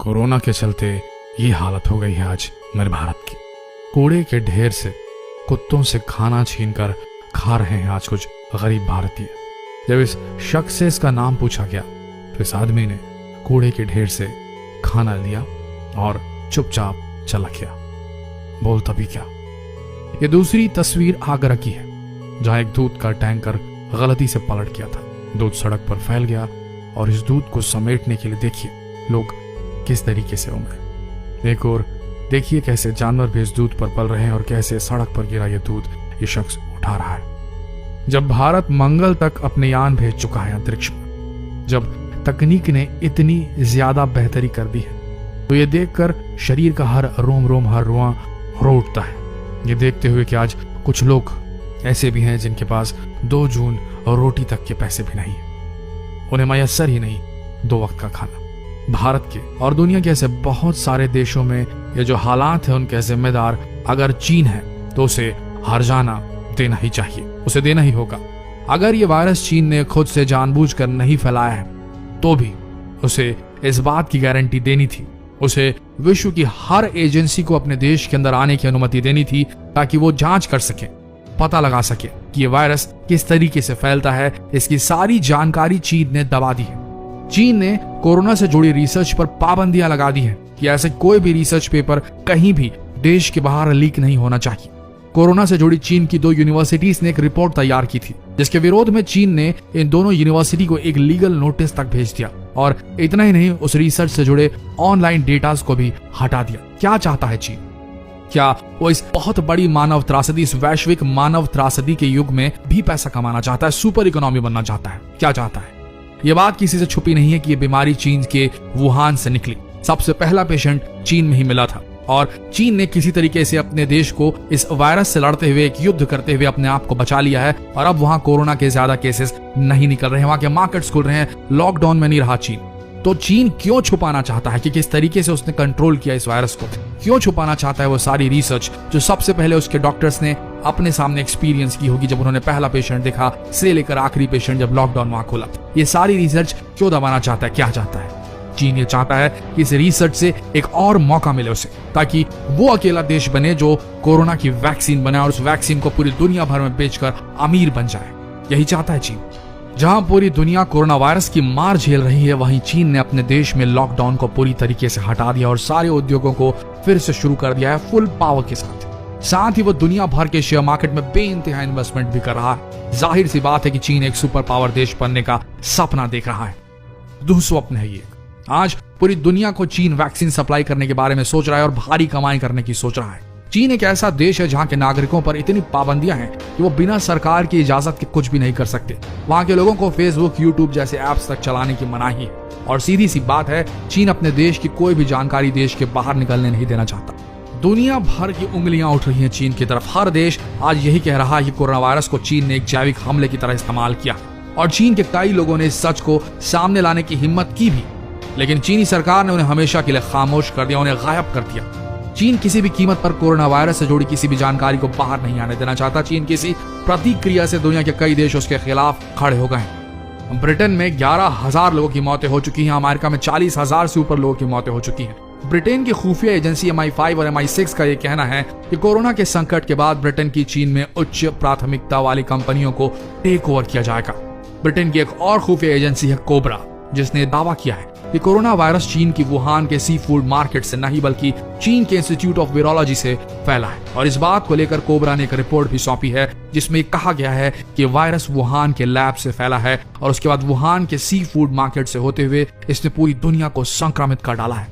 Corona के चलते ये हालत हो गई है आज मेरे भारत की। कूड़े के ढेर से कुत्तों से खाना छीनकर खा रहे हैं आज कुछ गरीब भारतीय। जब इस शख्स से इसका नाम पूछा गया तो इस आदमी ने कूड़े के ढेर से खाना लिया और चुपचाप चला गया। बोलता भी क्या। ये दूसरी तस्वीर आगरा की है, जहां एक दूध का टैंकर गलती से पलट गया था। दूध सड़क पर फैल गया और इस दूध को समेटने के लिए देखिए लोग किस तरीके से उमड़े। एक और देखिए कैसे जानवर भी इस दूध पर पल रहे हैं और कैसे सड़क पर गिरा ये दूध ये शख्स उठा रहा है। जब भारत मंगल तक अपने यान भेज चुका है अंतरिक्ष में, जब तकनीक ने इतनी ज्यादा बेहतरी कर दी है, तो ये देखकर शरीर का हर रोम रोम हर रुआं रो उठता है। ये देखते हुए कि आज कुछ लोग ऐसे भी हैं जिनके पास 2 जून और रोटी तक के पैसे भी नहीं है, उन्हें मयस्सर ही नहीं 2 वक्त का खाना। भारत के और दुनिया के ऐसे बहुत सारे देशों में ये जो हालात है उनके जिम्मेदार अगर चीन है तो उसे हर्जाना देना ही चाहिए, उसे देना ही होगा। अगर ये वायरस चीन ने खुद से जानबूझकर नहीं फैलाया है तो भी उसे इस बात की गारंटी देनी थी, उसे विश्व की हर एजेंसी को अपने देश के अंदर आने की अनुमति देनी थी ताकि वो जांच कर सके, पता लगा सके कि ये वायरस किस तरीके से फैलता है। इसकी सारी जानकारी चीन ने दबा दी है। चीन ने कोरोना से जुड़ी रिसर्च पर पाबंदियां लगा दी है कि ऐसे कोई भी रिसर्च पेपर कहीं भी देश के बाहर लीक नहीं होना चाहिए। कोरोना से जुड़ी चीन की 2 यूनिवर्सिटीज ने एक रिपोर्ट तैयार की थी, जिसके विरोध में चीन ने इन दोनों यूनिवर्सिटी को एक लीगल नोटिस तक भेज दिया और इतना ही नहीं, उस रिसर्च से जुड़े ऑनलाइन डेटास को भी हटा दिया। क्या चाहता है चीन? क्या वो इस बहुत बड़ी मानव त्रासदी, इस वैश्विक मानव त्रासदी के युग में भी पैसा कमाना चाहता है, सुपर इकोनॉमी बनना चाहता है? क्या चाहता है? ये बात किसी से छुपी नहीं है कि ये बीमारी चीन के वुहान से निकली। सबसे पहला पेशेंट चीन में ही मिला था और चीन ने किसी तरीके से अपने देश को इस वायरस से लड़ते हुए, एक युद्ध करते हुए अपने आप को बचा लिया है और अब वहां कोरोना के ज्यादा केसेस नहीं निकल रहे हैं, वहां के मार्केट्स खुल रहे हैं, लॉकडाउन में नहीं रहा चीन। तो चीन क्यों छुपाना चाहता है कि किस तरीके से उसने कंट्रोल किया इस वायरस को? क्यों छुपाना चाहता है वो सारी रिसर्च जो सबसे पहले उसके डॉक्टर्स ने अपने सामने एक्सपीरियंस की होगी, जब उन्होंने पहला पेशेंट देखा से लेकर आखिरी पेशेंट जब लॉकडाउन वहां खोला? ये सारी रिसर्च क्यों दबाना चाहता है? क्या चाहता है चीन? ये चाहता है कि इस रिसर्च से एक और मौका मिले उसे, ताकि वो अकेला देश बने जो कोरोना की वैक्सीन बनाए और उस वैक्सीन को पूरी दुनिया भर में बेचकर अमीर बन जाए। यही चाहता है चीन। जहां पूरी दुनिया कोरोना वायरस की मार झेल रही है, वहीं चीन ने अपने देश में लॉकडाउन को पूरी तरीके से हटा दिया और सारे उद्योगों को फिर से शुरू कर दिया है फुल पावर के साथ ही वो दुनिया भर के शेयर मार्केट में बेइंतहा इन्वेस्टमेंट भी कर रहा है। जाहिर सी बात है कि चीन एक सुपर पावर देश बनने का सपना देख रहा है, दुःस्वप्न है ये। आज पूरी दुनिया को चीन वैक्सीन सप्लाई करने के बारे में सोच रहा है और भारी कमाई करने की सोच रहा है। चीन एक ऐसा देश है जहां के नागरिकों पर इतनी पाबंदियां हैं कि वो बिना सरकार की इजाजत के कुछ भी नहीं कर सकते। वहां के लोगों को फेसबुक, यूट्यूब जैसे ऐप्स तक चलाने की मनाही है और सीधी सी बात है, चीन अपने देश की कोई भी जानकारी देश के बाहर निकलने नहीं देना चाहता। दुनिया भर की उंगलियां उठ रही हैं चीन की तरफ। हर देश आज यही कह रहा है कि कोरोना वायरस को चीन ने एक जैविक हमले की तरह इस्तेमाल किया और चीन के कई लोगों ने इस सच को सामने लाने की हिम्मत की भी, लेकिन चीनी सरकार ने उन्हें हमेशा के लिए खामोश कर दिया, उन्हें गायब कर दिया। चीन किसी भी कीमत पर कोरोना वायरस से जुड़ी किसी भी जानकारी को बाहर नहीं आने देना चाहता। चीन किसी प्रतिक्रिया से दुनिया के कई देश उसके खिलाफ खड़े हो गए हैं। ब्रिटेन में 11,000 लोगों की मौतें हो चुकी हैं, अमेरिका में 40,000 से ऊपर लोगों की मौतें हो चुकी हैं। ब्रिटेन की खुफिया एजेंसी MI5 और MI6 का यह कहना है कि कोरोना के संकट के बाद ब्रिटेन की चीन में उच्च प्राथमिकता वाली कंपनियों को टेक ओवर किया जाएगा। ब्रिटेन की एक और खुफिया एजेंसी है कोबरा, जिसने दावा किया है कि कोरोना वायरस चीन की वुहान के सी फूड मार्केट से नहीं बल्कि चीन के इंस्टीट्यूट ऑफ वायरोलॉजी से फैला है। और इस बात को लेकर कोबरा ने एक रिपोर्ट भी सौंपी है जिसमें कहा गया है कि वायरस वुहान के लैब से फैला है और उसके बाद वुहान के सी फूड मार्केट से होते हुए इसने पूरी दुनिया को संक्रमित कर डाला है।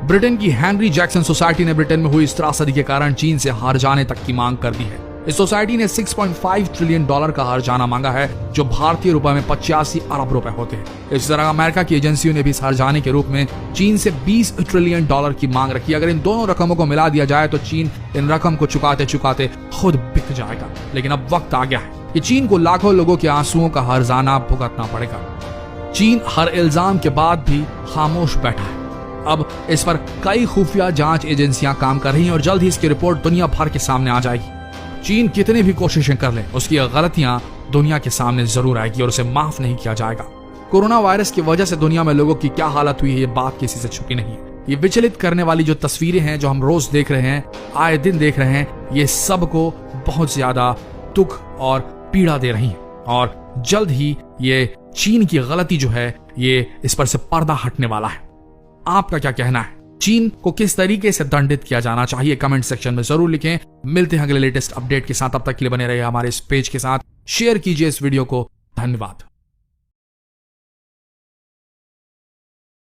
ब्रिटेन की हेनरी जैक्सन सोसाइटी ने ब्रिटेन में हुई इस त्रासदी के कारण चीन से हार जाने तक की मांग कर दी है। इस सोसाइटी ने $6.5 ट्रिलियन का हर्जाना मांगा है, जो भारतीय रुपए में 85 अरब रुपए होते हैं। इस तरह अमेरिका की एजेंसियों ने भी इस हर्जाने के रूप में चीन से $20 ट्रिलियन की मांग रखी। अगर इन दोनों रकमों को मिला दिया जाए तो चीन इन रकम को चुकाते चुकाते खुद बिक जाएगा। लेकिन अब वक्त आ गया है कि चीन को लाखों लोगों के आंसुओं का हर्जाना भुगतना पड़ेगा। चीन हर इल्जाम के बाद भी खामोश बैठा है। अब इस पर कई खुफिया जांच एजेंसियां काम कर रही हैं और जल्द ही इसकी रिपोर्ट दुनिया भर के सामने आ जाएगी। चीन कितनी भी कोशिशें कर ले, उसकी गलतियां दुनिया के सामने जरूर आएगी और उसे माफ नहीं किया जाएगा। कोरोना वायरस की वजह से दुनिया में लोगों की क्या हालत हुई है, ये बात किसी से छुपी नहीं है। ये विचलित करने वाली जो तस्वीरें हैं जो हम रोज देख रहे हैं, आए दिन देख रहे हैं, ये सबको बहुत ज्यादा दुख और पीड़ा दे रही हैं। और जल्द ही ये चीन की गलती जो है ये इस पर से पर्दा हटने वाला है। आपका क्या कहना है? चीन को किस तरीके से दंडित किया जाना चाहिए? कमेंट सेक्शन में जरूर लिखें। मिलते हैं अगले लेटेस्ट अपडेट के साथ। अब तक के लिए बने रहिए हमारे इस पेज के साथ, शेयर कीजिए इस वीडियो को। धन्यवाद।